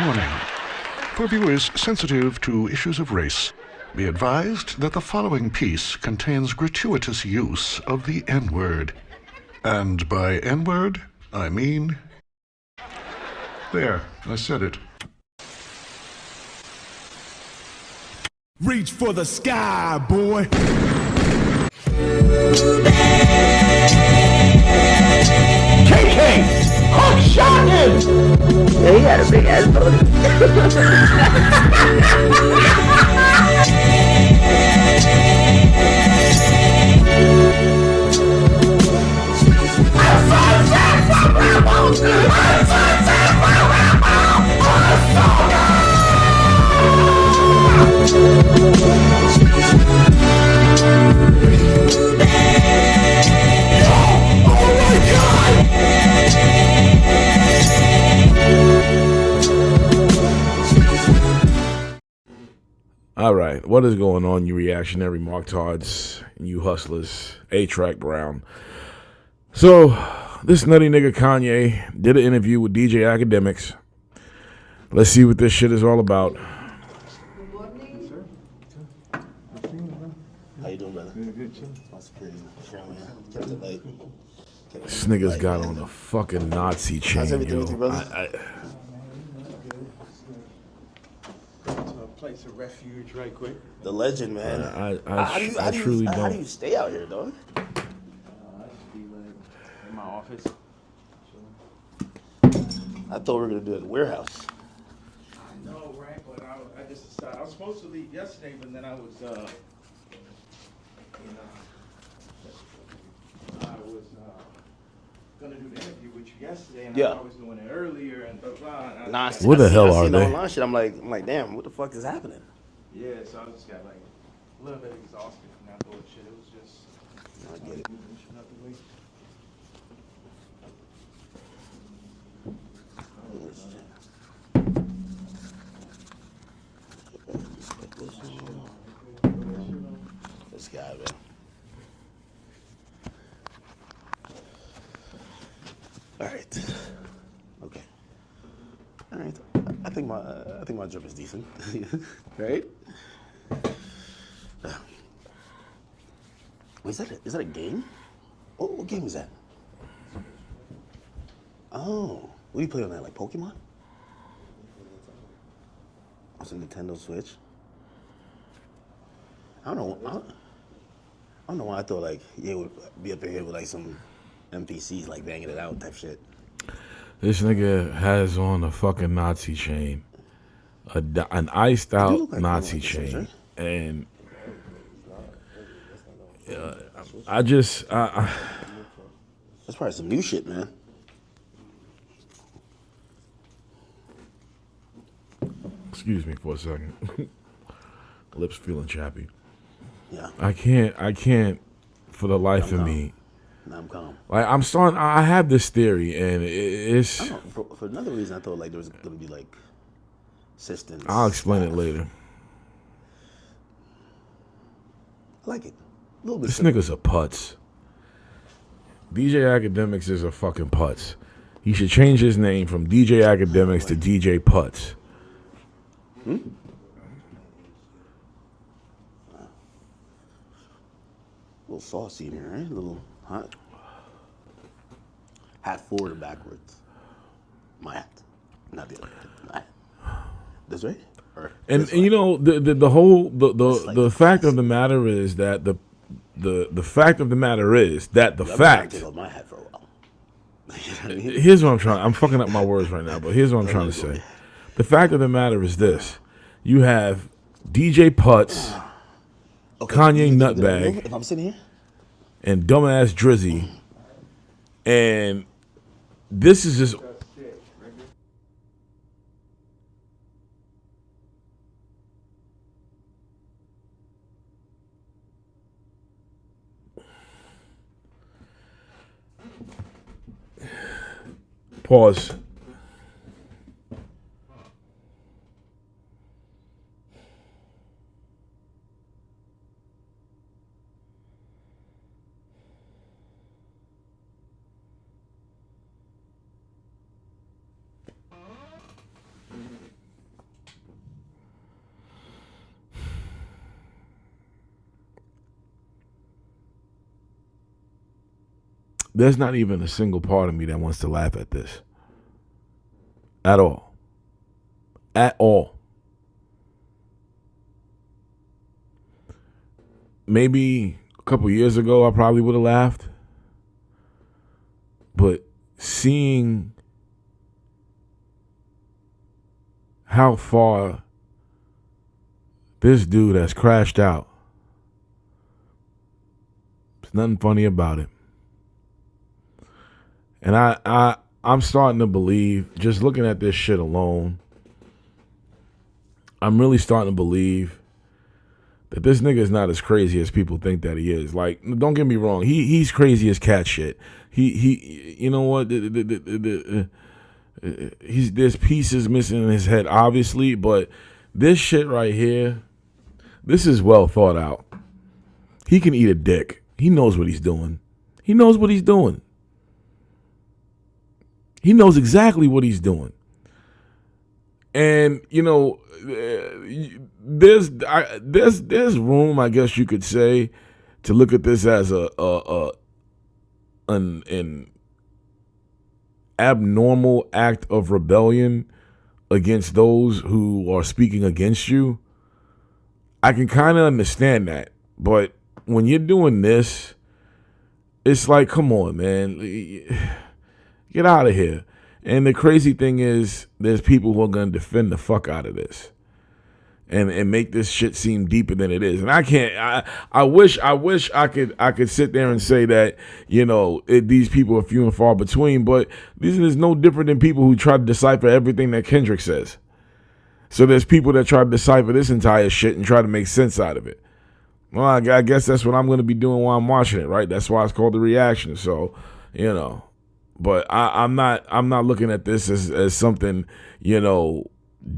Warning. For viewers sensitive to issues of race, be advised that the following piece contains gratuitous use of the N-word. And by N-word, I mean... There, I said it. Reach for the sky, boy. KK! Hook shot him! Yeah, he had a big ass booty. All right, what is going on, you reactionary marktards, you hustlers, A-Track Brown? So, this nutty nigga Kanye did an interview with DJ Akademiks. Let's see what this shit is all about. Good morning. Sir. How you doing, brother? Good. That's crazy. Kept it late. This nigga's got on a fucking Nazi chain, How's everything yo. with you, brother? To a place of refuge right quick. The legend, man. I truly don't. How do you stay out here, dog? I just be like in my office. I thought we were gonna do it at the warehouse. I know, right? But I just decided I was supposed to leave yesterday, but then I was gonna do the interview with you yesterday, and Yeah. I was doing it earlier and blah blah. And Nah, Where the hell I are seen they? the online shit. I'm like, damn, what the fuck is happening? yeah, so I just got like a little bit exhausted from that bullshit. It was just I get it. moving shit out the way. This guy, man. All right. Okay. All right. I think my drip is decent. Right? Wait, is that a game? What game is that? Oh, what do you play on that? Like Pokemon? It's a Nintendo Switch. I don't know why I thought like yeah would be up in here with like some NPCs like banging it out type shit. This nigga has on a fucking Nazi chain, an iced out like Nazi Switch, chain, right? and That's probably some new shit, man. excuse me for a second. Lips feeling chappy. Yeah. I can't for the life of me. Now I'm calm. Like I have this theory, and it's. I don't know. For another reason, I thought like there was gonna be like assistance. I'll explain it later. I like it. A little bit. This nigga's a putz. DJ Akademiks is a fucking putz. He should change his name from DJ Akademiks to DJ Putz. A little saucy in here, right? A little hot. Hat forward and backwards. My hat, not the other. My hat. This way? Or And this way? you know the fact of the matter is that the fact of the matter is that the I've been trying fact. to take off my hat for a while. You know what I mean? Here's what I'm fucking up my words right now, but here's what I'm trying to say. The fact of the matter is this: you have DJ Putz, Okay, Kanye you think Nutbag, if I'm sitting here, and dumbass Drizzy, and this is just. Pause. there's not even a single part of me that wants to laugh at this. At all. At all. Maybe a couple years ago, I probably would have laughed. But seeing how far this dude has crashed out, there's nothing funny about it. And I'm starting to believe, just looking at this shit alone, I'm really starting to believe that this nigga is not as crazy as people think that he is. Like, don't get me wrong, he's crazy as cat shit. He you know what? There's pieces missing in his head, obviously, but this shit right here, this is well thought out. He can eat a dick. He knows what he's doing. He knows what he's doing. He knows exactly what he's doing. And, you know, there's room, I guess you could say, to look at this as an abnormal act of rebellion against those who are speaking against you. I can kind of understand that. But when you're doing this, it's like, come on, man. Get out of here. And the crazy thing is, there's people who are going to defend the fuck out of this and make this shit seem deeper than it is. And I can't. I wish I could sit there and say that, you know, these people are few and far between. But this is no different than people who try to decipher everything that Kendrick says. So there's people that try to decipher this entire shit and try to make sense out of it. Well, I guess that's what I'm going to be doing while I'm watching it, right? That's why it's called the reaction. So, you know. But I'm not looking at this as something, you know,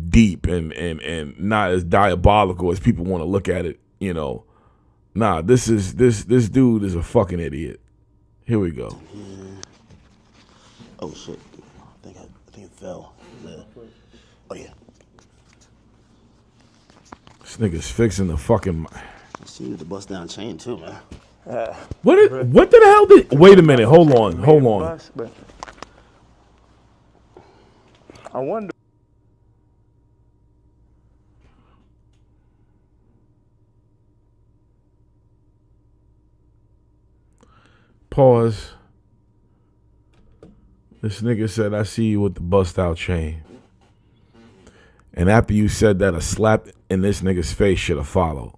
deep and not as diabolical as people want to look at it, you know. Nah, this dude is a fucking idiot. Here we go. Oh shit. I think it fell. Oh yeah. This nigga's fixing the fucking. I see you with the bust down chain too, man. What the hell did? Wait a minute. Hold on. I wonder. Pause. This nigga said, I see you with the bust out chain. And after you said that, a slap in this nigga's face should have followed.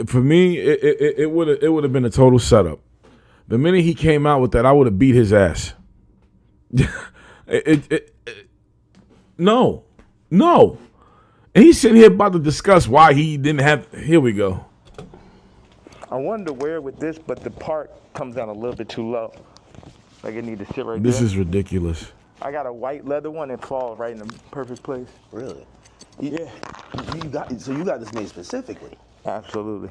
For me, it would have been a total setup. The minute he came out with that, I would have beat his ass. No. And he's sitting here about to discuss why he didn't have. Here we go. I wonder where with this, but the part comes down a little bit too low. Like it need to sit right This there. is ridiculous. I got a white leather one and falls right in the perfect place. Really? Yeah. You got this made specifically. Absolutely.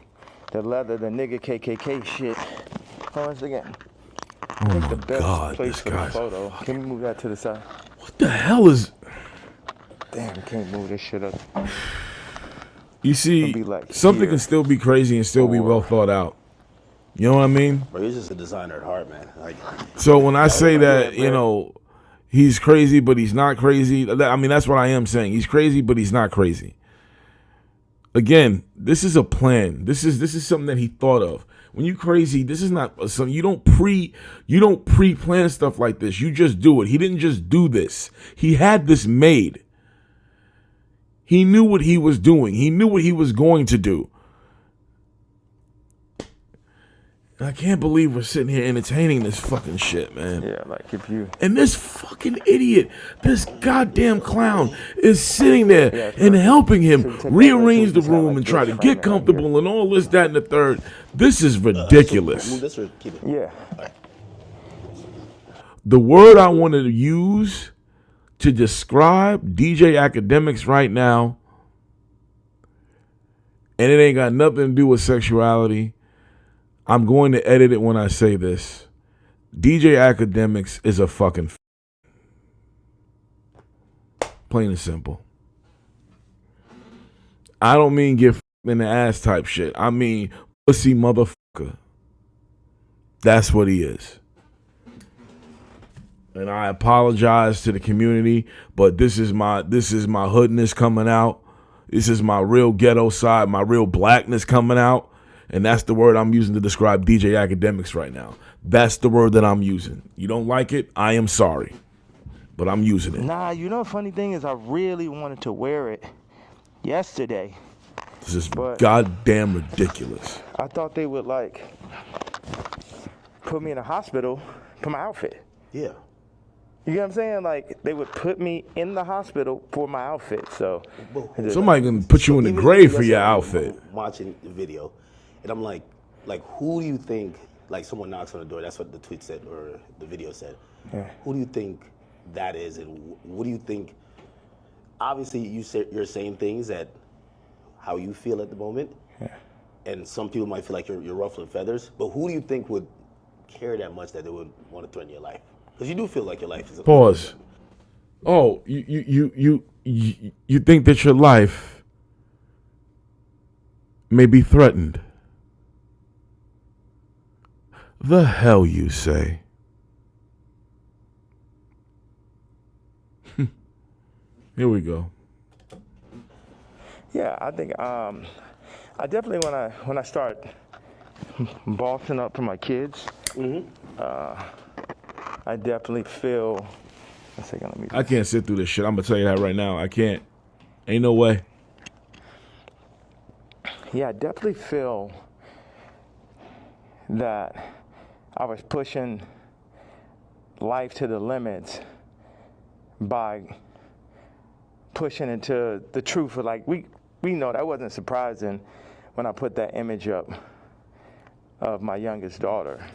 The leather, the nigga KKK shit. Once again. Oh The my best God, place this for the guy's. photo. Can we move that to the side? What the hell is? Damn, we can't move this shit up. You see, It'll be like something here. can still be crazy and still be well thought out. You know what I mean? Bro, he's just a designer at heart, man. Like, So when I say that, you know, he's crazy, but he's not crazy. I mean, that's what I am saying. He's crazy, but he's not crazy. Again, this is a plan. This is something that he thought of. When you crazy, this is not something you don't pre-plan stuff like this. You just do it. He didn't just do this. He had this made. He knew what he was doing. He knew what he was going to do. And I can't believe we're sitting here entertaining this fucking shit, man. Yeah, like if you... And this fucking idiot, this goddamn clown is sitting there and helping him rearrange the room and try to get comfortable and all this, that, and the third. This is ridiculous. move this or keep it? Yeah. The word I wanted to use to describe DJ Akademiks right now, and it ain't got nothing to do with sexuality. I'm going to edit it when I say this. DJ Akademiks is a fucking plain and simple. I don't mean get in the ass type shit. I mean pussy motherfucker. That's what he is. And I apologize to the community, but this is my hoodness coming out. This is my real ghetto side, my real blackness coming out. And that's the word I'm using to describe DJ Akademiks right now. That's the word that I'm using. You don't like it? I am sorry. But I'm using it. Nah, you know the funny thing is I really wanted to wear it yesterday. This is goddamn ridiculous. I thought they would like put me in a hospital for my outfit. Yeah. You know what I'm saying? Like they would put me in the hospital for my outfit. So somebody can put you in the grave for your outfit. I'm watching the video, and I'm like, who do you think? Like someone knocks on the door. That's what the tweet said or the video said. Yeah. Who do you think that is, and what do you think? Obviously, you're saying things that how you feel at the moment, and some people might feel like you're ruffling feathers. But who do you think would care that much that they would want to threaten your life? Because you do feel like your life is. Pause. Oh, you think that your life may be threatened? The hell you say? Here we go. Yeah, I think I definitely when I start bossing up for my kids, I definitely feel. One second, let me. I can't sit through this shit. I'm gonna tell you that right now. I can't. Ain't no way. Yeah, I definitely feel that I was pushing life to the limits by pushing into the truth. Like we know that wasn't surprising when I put that image up of my youngest daughter.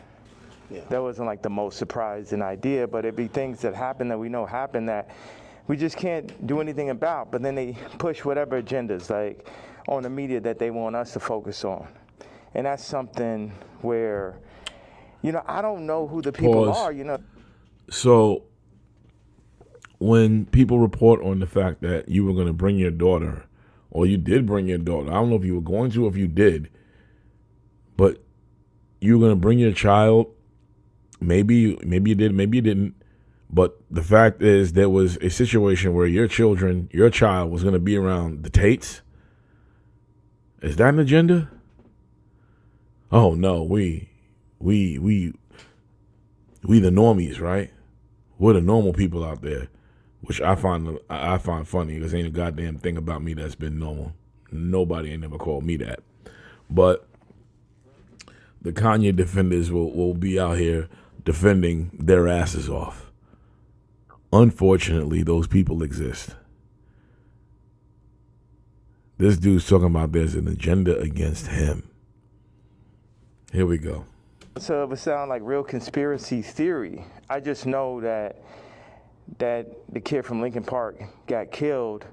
Yeah. That wasn't like the most surprising idea, but it'd be things that happen that we know happen that we just can't do anything about. But then they push whatever agendas like on the media that they want us to focus on. And that's something where, I don't know who the people are, So when people report on the fact that you were going to bring your daughter, or you did bring your daughter, I don't know if you were going to or if you did, but you were going to bring your child. Maybe you did, maybe you didn't. But the fact is there was a situation where your child was going to be around the Tates. Is that an agenda? Oh no, we the normies, right? We're the normal people out there, which I find funny because ain't a goddamn thing about me that's been normal. Nobody ain't never called me that. But the Kanye defenders will be out here defending their asses off. Unfortunately, those people exist. This dude's talking about there's an agenda against him. Here we go. So it would sound like real conspiracy theory. I just know that the kid from Lincoln Park got killed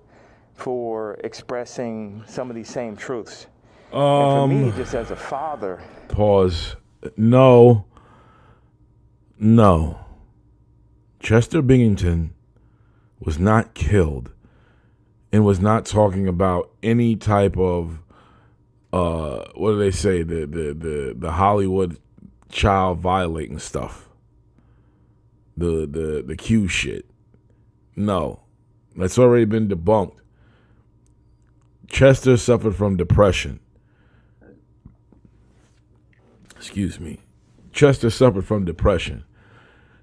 for expressing some of these same truths. And for me, just as a father. Pause. No. Chester Binghamton was not killed and was not talking about any type of what do they say, the Hollywood child violating stuff. The Q shit. No. That's already been debunked. Chester suffered from depression. Excuse me. Chester suffered from depression.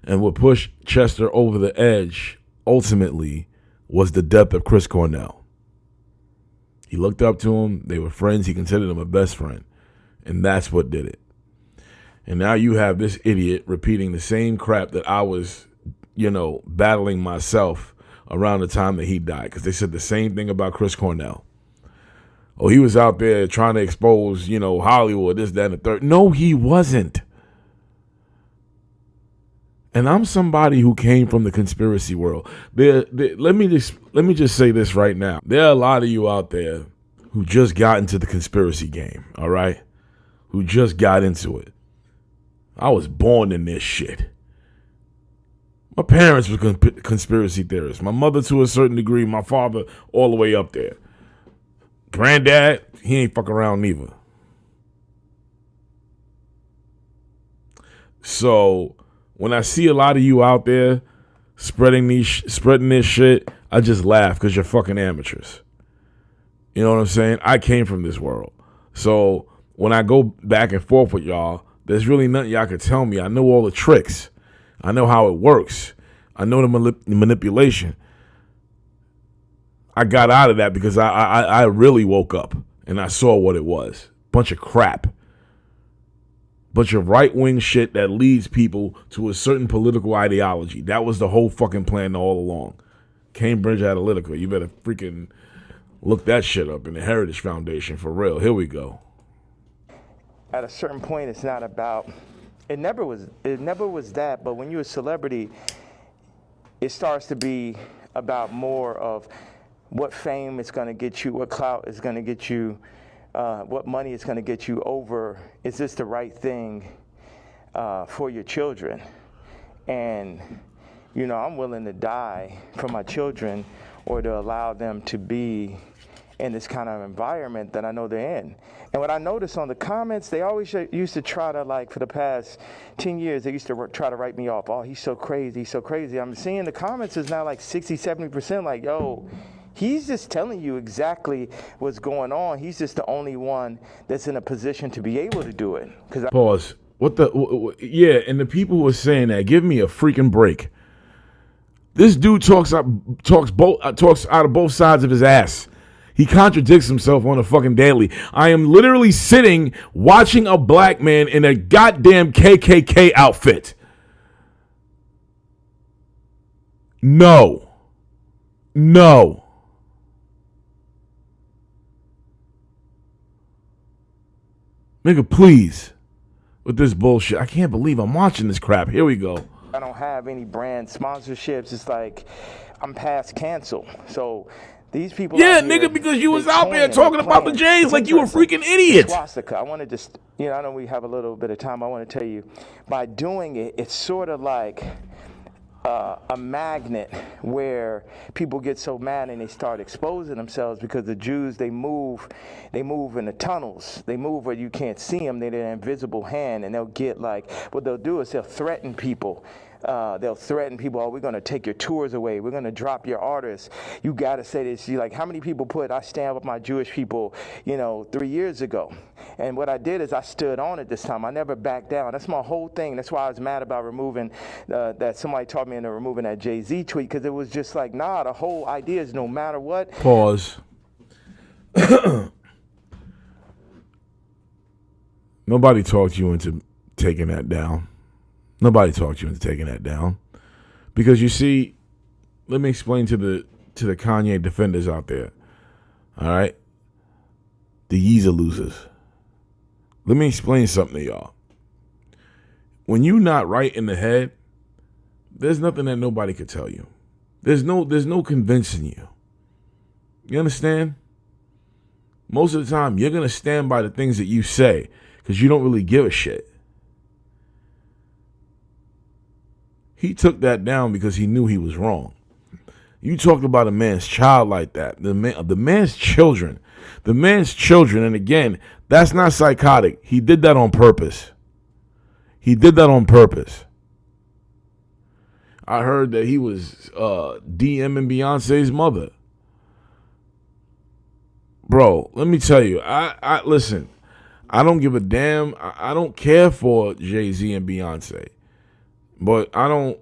And what pushed Chester over the edge, ultimately, was the death of Chris Cornell. He looked up to him. They were friends. He considered him a best friend. And that's what did it. And now you have this idiot repeating the same crap that I was, battling myself around the time that he died. Because they said the same thing about Chris Cornell. Oh, he was out there trying to expose, Hollywood, this, that, and the third. No, he wasn't. And I'm somebody who came from the conspiracy world. Let me just say this right now. There are a lot of you out there who just got into the conspiracy game, all right? Who just got into it. I was born in this shit. My parents were conspiracy theorists. My mother to a certain degree, my father all the way up there. Granddad, he ain't fuck around neither. So when I see a lot of you out there spreading this shit, I just laugh because you're fucking amateurs. You know what I'm saying? I came from this world. So when I go back and forth with y'all, there's really nothing y'all can tell me. I know all the tricks. I know how it works. I know the manipulation. I got out of that because I really woke up and I saw what it was. Bunch of crap. Bunch of right-wing shit that leads people to a certain political ideology. That was the whole fucking plan all along. Cambridge Analytica. You better freaking look that shit up in the Heritage Foundation for real. Here we go. At a certain point, it's not about. It never was that. But when you're a celebrity, it starts to be about more of what fame is going to get you, what clout is going to get you, what money is going to get you over. Is this the right thing for your children? And, you know, I'm willing to die for my children or to allow them to be in this kind of environment that I know they're in. And what I noticed on the comments, they always used to try to, like, for the past 10 years, they used to try to write me off. Oh, he's so crazy, he's so crazy. I'm seeing the comments is now like 60, 70% like, yo, he's just telling you exactly what's going on. He's just the only one that's in a position to be able to do it. Pause. Yeah, and the people who are saying that, give me a freaking break. This dude talks out of both sides of his ass. He contradicts himself on a fucking daily. I am literally sitting watching a black man in a goddamn KKK outfit. No. Nigga, please. With this bullshit. I can't believe I'm watching this crap. Here we go. I don't have any brand sponsorships. It's like I'm past cancel. So these people. Yeah, nigga, because you was out there talking about the Jays like you were a freaking idiot. Swastika. I want to just, I know we have a little bit of time. I want to tell you, by doing it, it's sort of like a magnet where people get so mad and they start exposing themselves because the Jews, they move in the tunnels. They move where you can't see them. They're an invisible hand, and they'll get like, what they'll do is they'll threaten people. Oh, we're going to take your tours away. We're going to drop your artists. You got to say this. Like, how many people I stand with my Jewish people, 3 years ago. And what I did is I stood on it this time. I never backed down. That's my whole thing. That's why I was mad about removing, that somebody taught me into removing that Jay-Z tweet, because it was just like, nah, the whole idea is no matter what. Pause. Nobody talked you into taking that down. Nobody talked you into taking that down. Because you see, let me explain to the Kanye defenders out there. All right? The Yeezy losers. Let me explain something to y'all. When you not right in the head, there's nothing that nobody could tell you. There's no convincing you. You understand? Most of the time, you're going to stand by the things that you say because you don't really give a shit. He took that down because he knew he was wrong. You talked about a man's child like that. The man's children. The man's children. And again, that's not psychotic. He did that on purpose. I heard that he was DMing Beyonce's mother. Bro, let me tell you. I listen. I don't give a damn. I don't care for Jay-Z and Beyonce. But I don't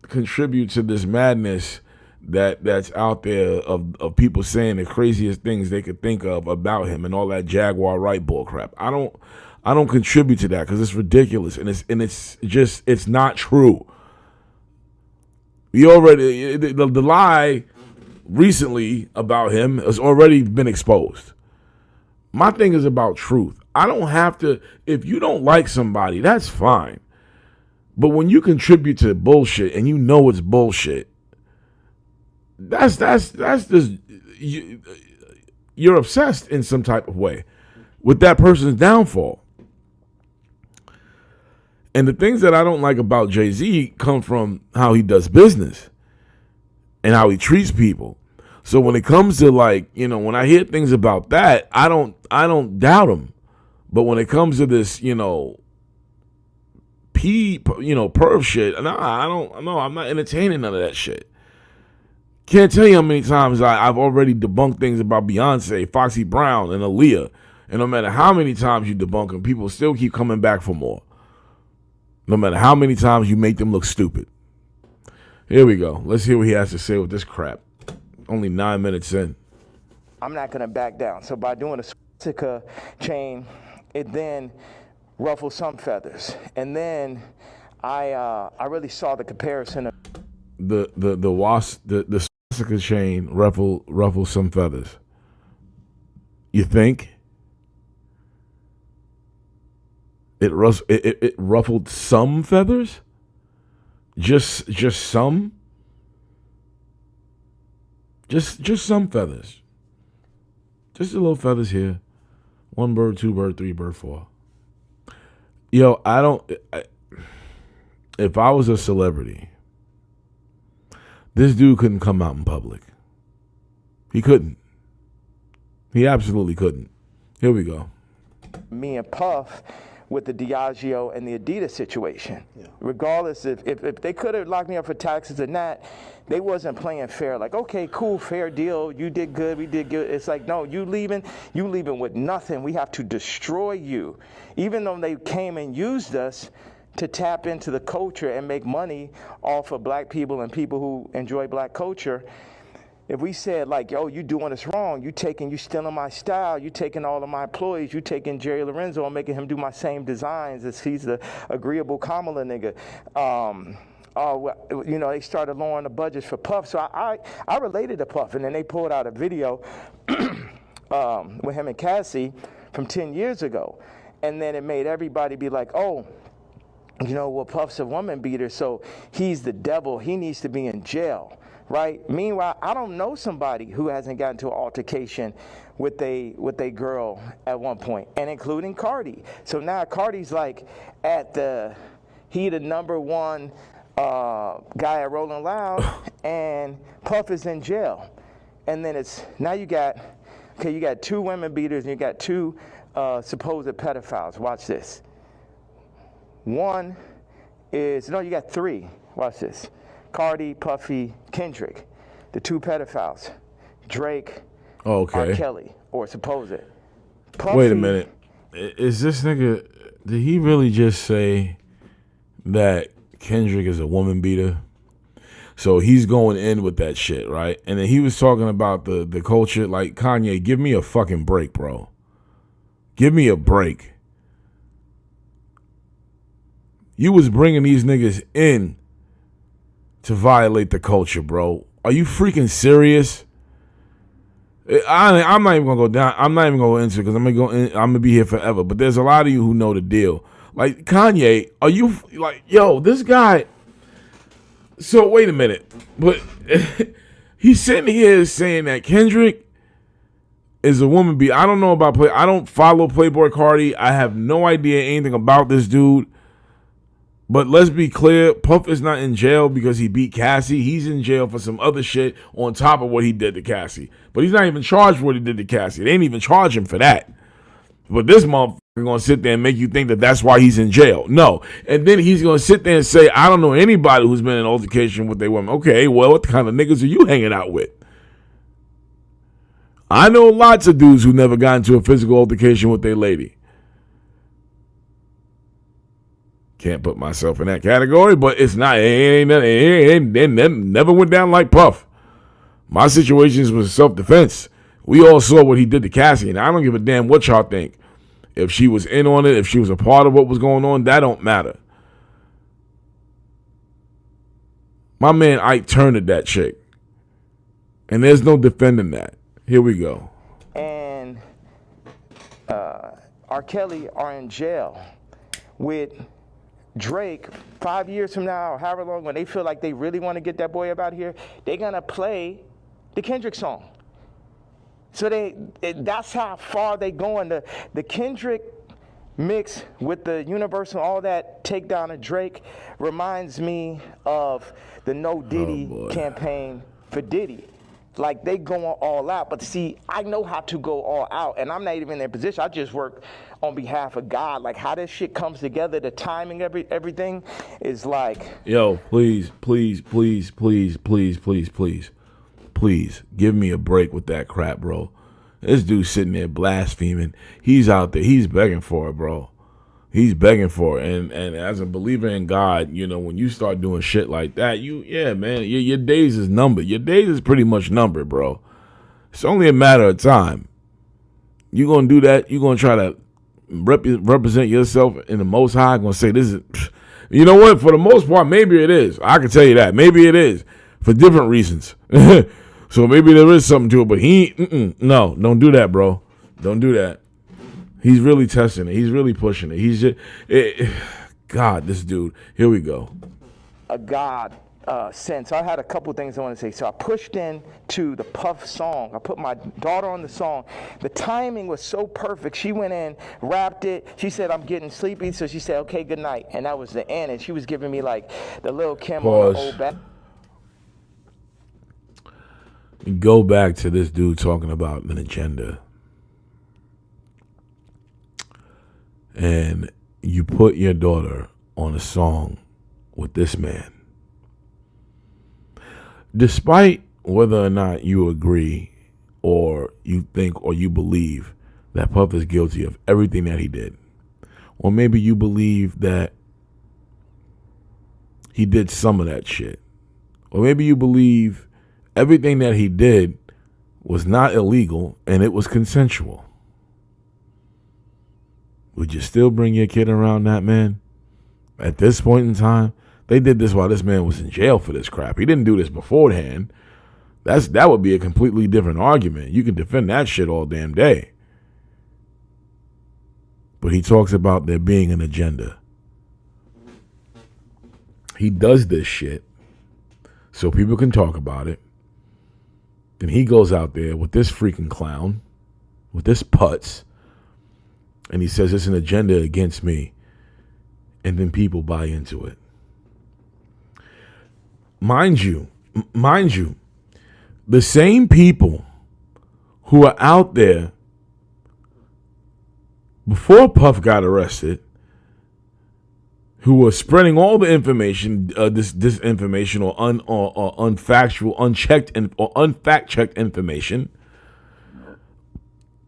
contribute to this madness that's out there of people saying the craziest things they could think of about him and all that Jaguar right bull crap. I don't contribute to that because it's ridiculous and it's not true. The lie recently about him has already been exposed. My thing is about truth. I don't have to. If you don't like somebody, that's fine. But when you contribute to bullshit and you know it's bullshit, that's just you're obsessed in some type of way with that person's downfall. And the things that I don't like about Jay-Z come from how he does business and how he treats people. So when it comes to when I hear things about that, I don't doubt him. But when it comes to this, perv shit. Nah, I don't. No, I'm not entertaining none of that shit. Can't tell you how many times I've already debunked things about Beyonce, Foxy Brown, and Aaliyah. And no matter how many times you debunk them, people still keep coming back for more. No matter how many times you make them look stupid. Here we go. Let's hear what he has to say with this crap. Only 9 minutes in. I'm not going to back down. So by doing a swastika chain, it then ruffled some feathers. And then I really saw the comparison of the swastika chain ruffle some feathers. You think it ruffled some feathers? Just some? Just some feathers. Just a little feathers here. 1 bird, 2 bird, 3 bird, 4. Yo, if I was a celebrity, this dude couldn't come out in public. He couldn't. He absolutely couldn't. Here we go. Me and Puff with the Diageo and the Adidas situation. Yeah. Regardless if they could have locked me up for taxes or not, they wasn't playing fair. Like, okay, cool, fair deal. You did good, we did good. It's like, no, you leaving with nothing. We have to destroy you. Even though they came and used us to tap into the culture and make money off of black people and people who enjoy black culture. If we said like, yo, you doing us wrong, you stealing my style, you taking all of my employees, you taking Jerry Lorenzo and making him do my same designs as he's the agreeable Kamala nigga. They started lowering the budgets for Puff. So I related to Puff, and then they pulled out a video with him and Cassie from 10 years ago. And then it made everybody be like, oh, Puff's a woman beater, so he's the devil. He needs to be in jail. Right? Meanwhile, I don't know somebody who hasn't gotten to an altercation with a girl at one point, and including Cardi. So now Cardi's like he the number one guy at Rolling Loud, and Puff is in jail. And then you got 2 women beaters and you got 2 supposed pedophiles. Watch this. You got 3. Watch this. Cardi, Puffy, Kendrick, the 2 pedophiles, Drake, R. Kelly, or supposed it. Puffy, wait a minute. Is this nigga, did he really just say that Kendrick is a woman beater? So he's going in with that shit, right? And then he was talking about the culture. Like, Kanye, give me a fucking break, bro. Give me a break. You was bringing these niggas in to violate the culture, bro. Are you freaking serious? I'm not even gonna go down. I'm not even gonna go into it because I'm gonna be here forever. But there's a lot of you who know the deal. Like, Kanye, are you like, yo, this guy? So wait a minute, but he's sitting here saying that Kendrick is a woman beater. I don't know about I don't follow Playboy Cardi. I have no idea anything about this dude. But let's be clear, Puff is not in jail because he beat Cassie. He's in jail for some other shit on top of what he did to Cassie. But he's not even charged for what he did to Cassie. They didn't even charge him for that. But this motherfucker going to sit there and make you think that that's why he's in jail. No. And then he's going to sit there and say, I don't know anybody who's been in an altercation with their women. Okay, well, what kind of niggas are you hanging out with? I know lots of dudes who never got into a physical altercation with their lady. Can't put myself in that category, but it's not. It never went down like Puff. My situations was self-defense. We all saw what he did to Cassie, and I don't give a damn what y'all think. If she was in on it, if she was a part of what was going on, that don't matter. My man Ike turned at that chick, and there's no defending that. Here we go. And R. Kelly are in jail with Drake 5 years from now, or however long, when they feel like they really want to get that boy up out here, they're going to play the Kendrick song. So that's how far they going. The Kendrick mix with the Universal, all that takedown of Drake reminds me of the No Diddy campaign for Diddy. Like, they going all out. But see, I know how to go all out, and I'm not even in their position. I just work on behalf of God. Like, how this shit comes together, the timing, everything is like... Yo, please, give me a break with that crap, bro. This dude sitting there blaspheming. He's out there. He's begging for it, bro. He's begging for it. And as a believer in God, you know, when you start doing shit like that, man, your days is numbered. Your days is pretty much numbered, bro. It's only a matter of time. You're going to do that. You're going to try to represent yourself in the Most High. Going to say this is, you know what? For the most part, maybe it is. I can tell you that. Maybe it is for different reasons. So maybe there is something to it, but no, don't do that, bro. Don't do that. He's really testing it. He's really pushing it. He's just, God, this dude. Here we go. A God sense. I had a couple things I want to say. So I pushed in to the Puff song. I put my daughter on the song. The timing was so perfect. She went in, rapped it. She said, I'm getting sleepy. So she said, okay, good night. And that was the end. And she was giving me like the Lil' Kim on the old back. Go back to this dude talking about an agenda. And you put your daughter on a song with this man. Despite whether or not you agree or you think or you believe that Puff is guilty of everything that he did, or maybe you believe that he did some of that shit, or maybe you believe everything that he did was not illegal and it was consensual. Would you still bring your kid around that man? At this point in time, they did this while this man was in jail for this crap. He didn't do this beforehand. That would be a completely different argument. You can defend that shit all damn day. But he talks about there being an agenda. He does this shit so people can talk about it. Then he goes out there with this freaking clown, with this putz, and he says it's an agenda against me. And then people buy into it. Mind you, the same people who are out there before Puff got arrested, who were spreading all the information, this disinformation or unfactual, unchecked or unfact-checked information,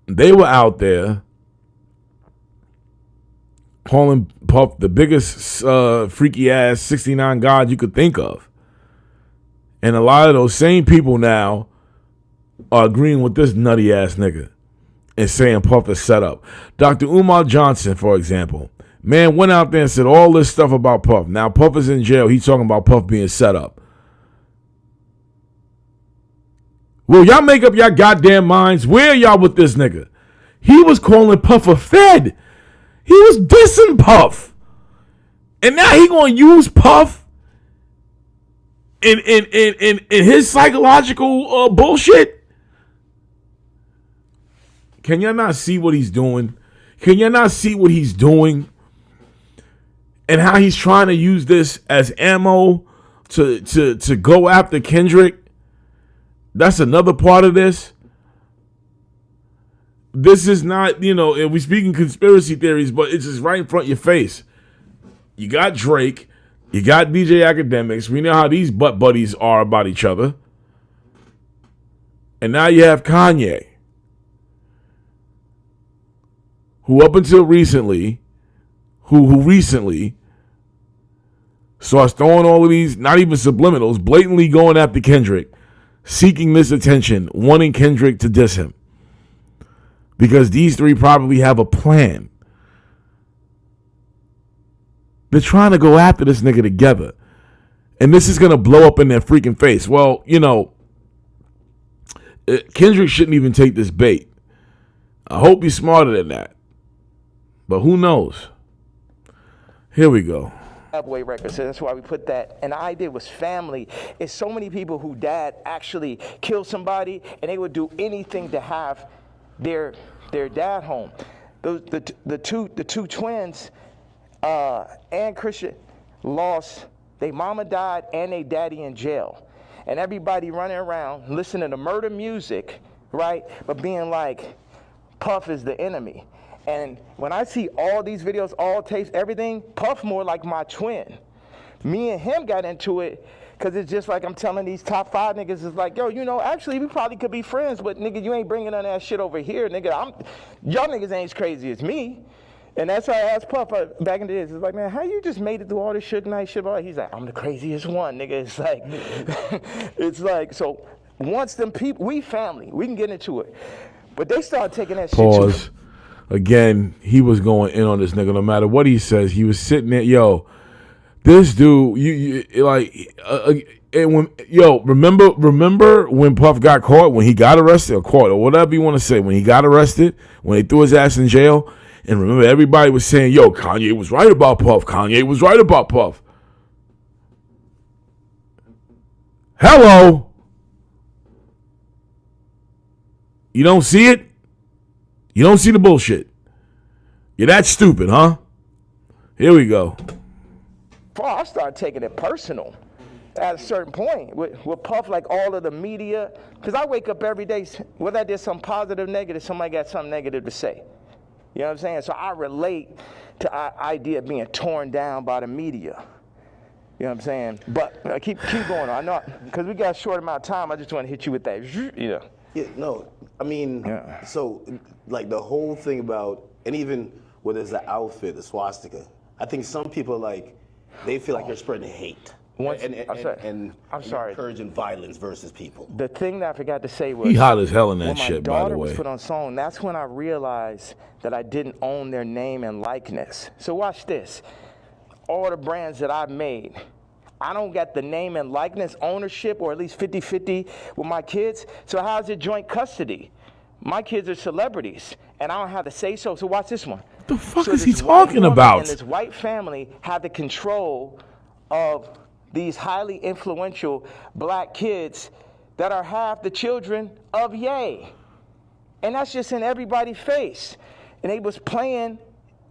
they were out there calling Puff the biggest freaky ass 69 god you could think of. And a lot of those same people now are agreeing with this nutty ass nigga and saying Puff is set up. Dr. Umar Johnson, for example, man went out there and said all this stuff about Puff. Now Puff is in jail. He's talking about Puff being set up. Well, y'all make up your goddamn minds. Where are y'all with this nigga? He was calling Puff a fed. He was dissing Puff. And now he gonna use Puff in his psychological bullshit. Can y'all not see what he's doing? Can y'all not see what he's doing? And how he's trying to use this as ammo to go after Kendrick? That's another part of this. This is not, we speaking conspiracy theories, but it's just right in front of your face. You got Drake. You got DJ Akademiks. We know how these butt buddies are about each other. And now you have Kanye, who up until recently, who recently starts throwing all of these, not even subliminals, blatantly going after Kendrick, seeking this attention, wanting Kendrick to diss him. Because these three probably have a plan. They're trying to go after this nigga together. And this is going to blow up in their freaking face. Well, Kendrick shouldn't even take this bait. I hope he's smarter than that. But who knows? Here we go. Boy records, so that's why we put that. And the idea was family. It's so many people who dad actually killed somebody and they would do anything to have their dad home. The two twins, and Christian, lost their mama died and their daddy in jail. and everybody running around listening to murder music, right? But being like, Puff is the enemy. And when I see all these videos, all tapes, everything, Puff more like my twin. Me and him got into it because it's just like I'm telling these top 5 niggas, it's like, yo, you know, actually we probably could be friends, but nigga, you ain't bringing none of that shit over here, nigga. Y'all niggas ain't as crazy as me. And that's why I asked Puff back in the days. It's like, man, how you just made it through all this Suge Knight shit? He's like, I'm the craziest one, nigga. It's like, it's like, so once them people, we family, we can get into it. But they started taking that shit Pause. Again, he was going in on this nigga. No matter what he says, he was sitting there. Yo, this dude, remember when Puff got caught, when he got arrested or caught or whatever you want to say, when he got arrested, when they threw his ass in jail, and remember everybody was saying, yo, Kanye was right about Puff. Kanye was right about Puff. Hello. You don't see it? You don't see the bullshit. You're that stupid, huh? Here we go. I started taking it personal at a certain point with Puff, like all of the media. Because I wake up every day, whether I did something positive, negative, somebody got something negative to say. You know what I'm saying? So I relate to the idea of being torn down by the media. You know what I'm saying? But keep going. I know, because we got a short amount of time, I just want to hit you with that. Yeah, no, I mean, so like the whole thing about, and even whether it's the outfit, the swastika, I think some people like, they feel like you're spreading hate. And I'm sorry. Encouraging violence versus people. The thing that I forgot to say was, he hot as hell in that when shit, my by the daughter way. was put on song, that's when I realized that I didn't own their name and likeness. So watch this. All the brands that I've made, I don't got the name and likeness ownership, or at least 50-50 with my kids. So how's it joint custody? My kids are celebrities, and I don't have to say so. So watch this one. What the fuck is he talking about? And this white family had the control of these highly influential black kids that are half the children of Ye. And that's just in everybody's face. And they was playing.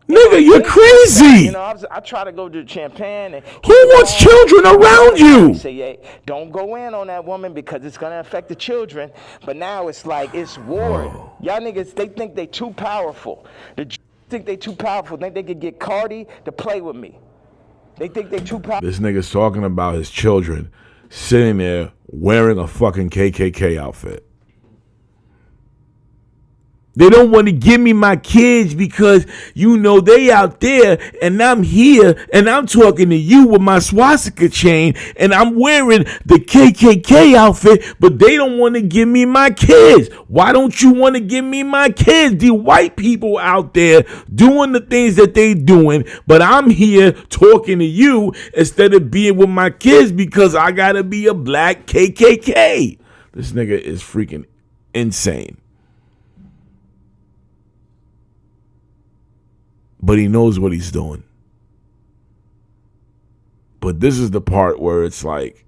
Nigga, you're crazy. You know, I try to go to Champagne. And who wants children around you? Say, yeah, don't go in on that woman because it's going to affect the children. But now it's like, it's war. Y'all niggas, they think they too powerful. They think they too powerful. Think they could get Cardi to play with me. They think they too powerful. This nigga's talking about his children sitting there wearing a fucking KKK outfit. They don't want to give me my kids because, you know, they out there and I'm here and I'm talking to you with my swastika chain and I'm wearing the KKK outfit, but they don't want to give me my kids. Why don't you want to give me my kids? The white people out there doing the things that they doing, but I'm here talking to you instead of being with my kids because I got to be a black KKK. This nigga is freaking insane. But he knows what he's doing. But this is the part where it's like,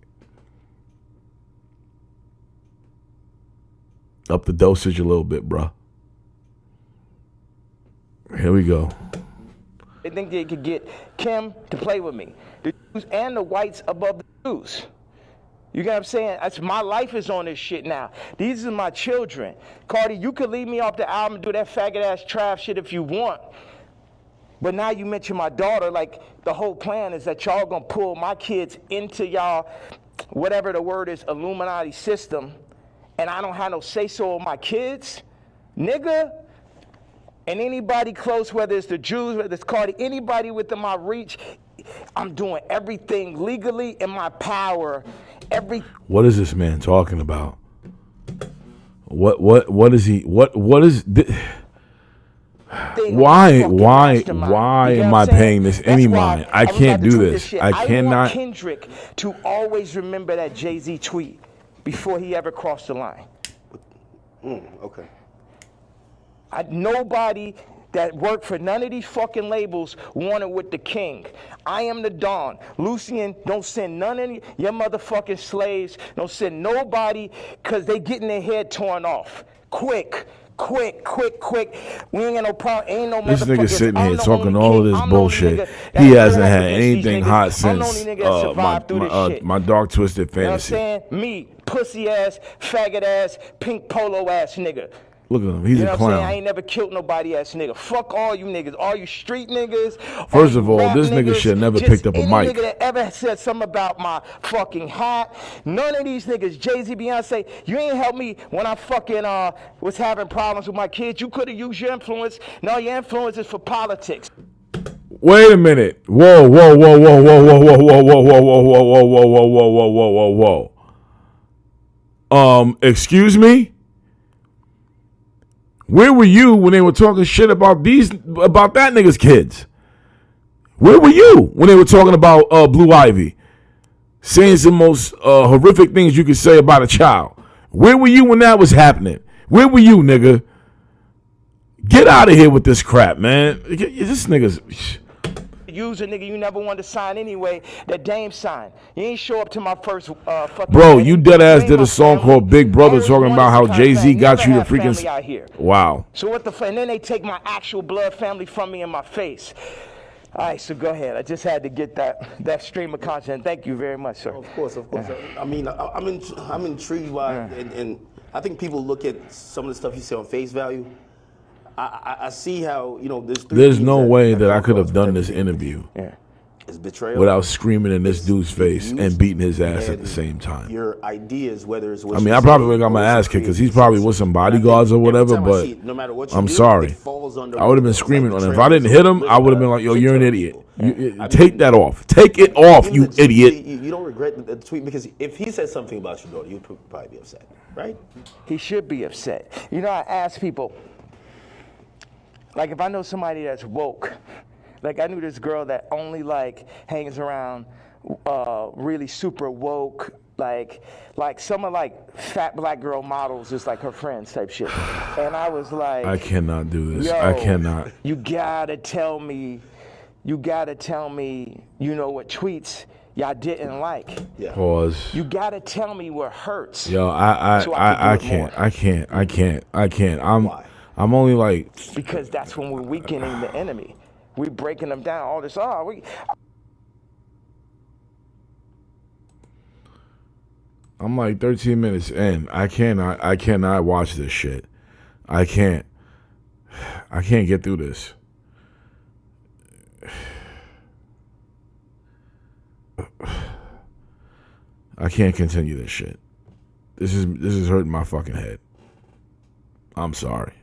up the dosage a little bit, bruh. Here we go. They think they could get Kim to play with me. The Jews and the whites above the Jews. You get what I'm saying? That's, my life is on this shit now. These are my children. Cardi, you could leave me off the album and do that faggot ass trap shit if you want. But now you mention my daughter, like the whole plan is that y'all gonna pull my kids into y'all, whatever the word is, Illuminati system, and I don't have no say-so of my kids, nigga. And anybody close, whether it's the Jews, whether it's Cardi, anybody within my reach, I'm doing everything legally in my power. What is this man talking about? What is he? What is this? Why am I paying this any mind? I can't do this. I cannot. I want Kendrick to always remember that Jay-Z tweet before he ever crossed the line. Okay. Nobody that worked for none of these fucking labels wanted with the king. I am the Don. Lucian, don't send none of your motherfucking slaves. Don't send nobody because they getting their head torn off. Quick. Quick. We ain't got no problem. Ain't no This nigga motherfuckers. sitting I'm here the talking only all king. of this I'm the only bullshit. nigga that He ever hasn't had had to face these anything niggas. hot I'm the since only nigga that survived through this shit. my Dark Twisted You know what I'm Fantasy. saying? Me, pussy ass, faggot ass, pink polo ass nigga. Look at him. He's You a know what I'm saying? I clown. ain't never killed nobody ass nigga. Fuck all you niggas. All you street niggas. First you of all, rap this nigga niggas, should never just picked up a any mic. nigga that ever said something about my fucking hat. None of these niggas, Jay-Z, Beyonce, you ain't helped me when I fucking was having problems with my kids. You could have used your influence. No, your influence is for politics. Wait a minute. Whoa. Excuse me? Where were you when they were talking shit about that nigga's kids? Where were you when they were talking about Blue Ivy? Saying some most horrific things you could say about a child. Where were you when that was happening? Where were you, nigga? Get out of here with this crap, man. This nigga's... Use a nigga you never wanted to sign anyway, that Dame signed. You ain't show up to my first fucking Bro, wedding. you dead ass ain't did my a song family. called Big Brother Always talking wanted about some how kind of Jay-Z family. got Never you to had freaking... family out here. Wow. So what the fuck? And then they take my actual blood family from me in my face. All right, so go ahead. I just had to get that stream of content. Thank you very much, sir. Of course. I mean, I'm intrigued by, and I think people look at some of the stuff you say on face value. I see how, you know, There's no way that I could have done this interview It's betrayal without screaming in this dude's face and beating his ass at the same time. Your ideas, whether it's I mean, I probably would have got my ass kicked because he's probably with some bodyguards or whatever, but no matter what you I'm do, sorry. it falls under I would have been screaming on him. If I didn't hit him, betrayal. I would have been like, yo, you're an idiot. I Take mean, that off. Take it off, you Even the tweet, idiot. You don't regret the tweet, because if he said something about your daughter, you'd probably be upset, right? He should be upset. You know, I ask people, like if I know somebody that's woke, like I knew this girl that only like hangs around really super woke, like some of like fat black girl models, just like her friends type shit. And I was like, I cannot do this. yo, I cannot. You gotta tell me, you know what tweets y'all didn't like. Yeah. Pause. You gotta tell me what hurts. Yo, so I can do it can't. more. I can't. Why? I'm only like... Because that's when we're weakening the enemy. We're breaking them down. All this, I'm like 13 minutes in. I cannot watch this shit. I can't get through this. I can't continue this shit. This is hurting my fucking head. I'm sorry.